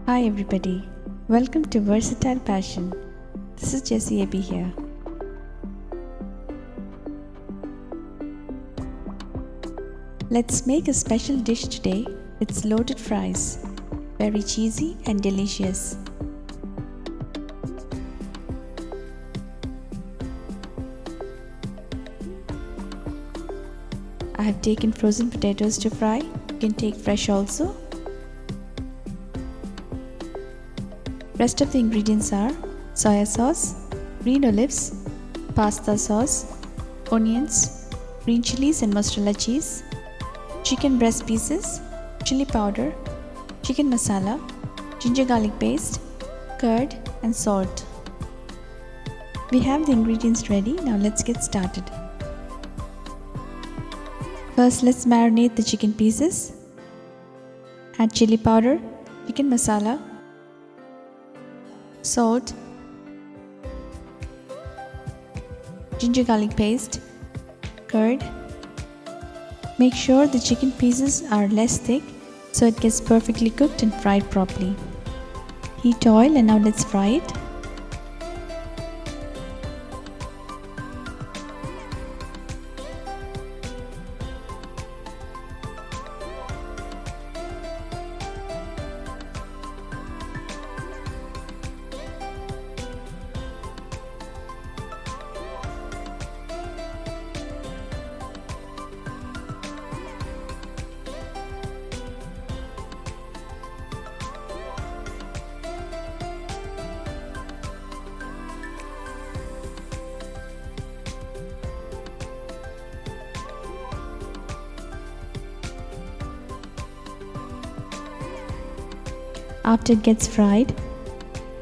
Hi everybody, welcome to Versatile Passion. This is Jessie AB here. Let's make a special dish today. It's loaded fries. Very cheesy and delicious. I have taken frozen potatoes to fry. You can take fresh also. Rest of the ingredients are soya sauce, green olives, pasta sauce, onions, green chilies and mozzarella cheese, chicken breast pieces, chili powder, chicken masala, ginger garlic paste, curd and salt. We have the ingredients ready. Now let's get started. First, let's marinate the chicken pieces. Add chili powder, chicken masala, salt, ginger garlic paste, curd. Make sure the chicken pieces are less thick so it gets perfectly cooked and fried properly. Heat oil and now let's fry it. After it gets fried,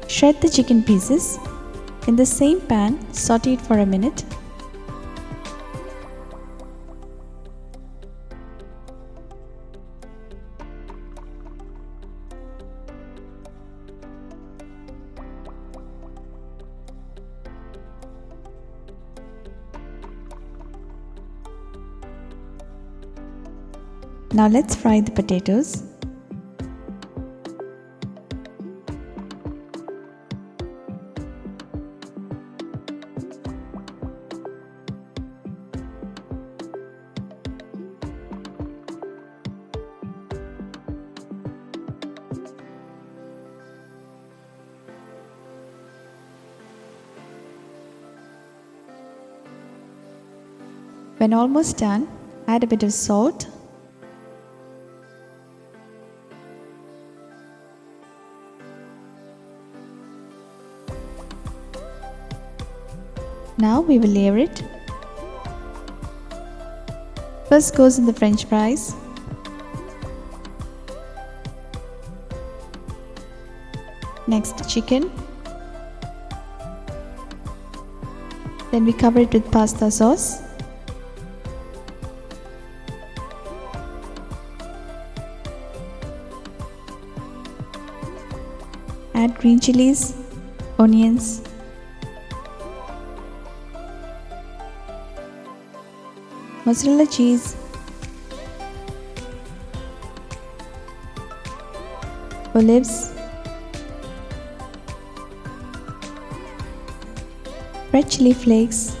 shred the chicken pieces. In the same pan, saute it for a minute. Now let's fry the potatoes. When almost done, add a bit of salt, now we will layer it. First goes in the French fries. Next chicken. Then we cover it with pasta sauce. Add green chilies, onions, mozzarella cheese, olives, red chili flakes,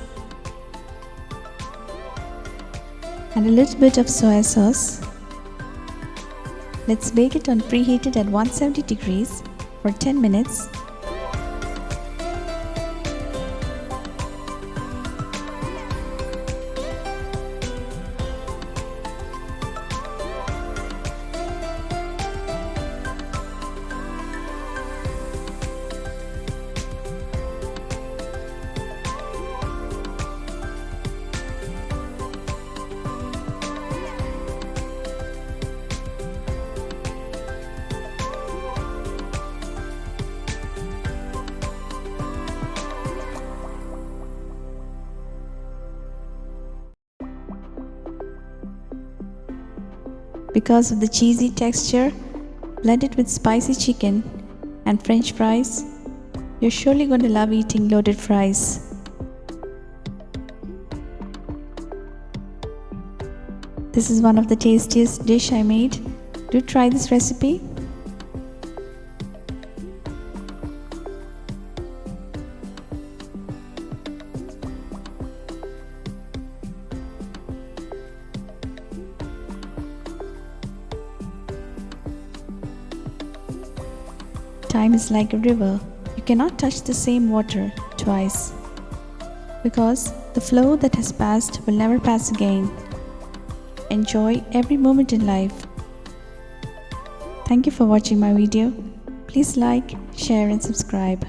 and a little bit of soya sauce. Let's bake it on preheated at 170 degrees for 10 minutes. Because of the cheesy texture, blended with spicy chicken and French fries, you're surely going to love eating loaded fries. This is one of the tastiest dish I made. Do try this recipe. Time is like a river. You cannot touch the same water twice, because the flow that has passed will never pass again. Enjoy every moment in life. Thank you for watching my video. Please like, share and subscribe.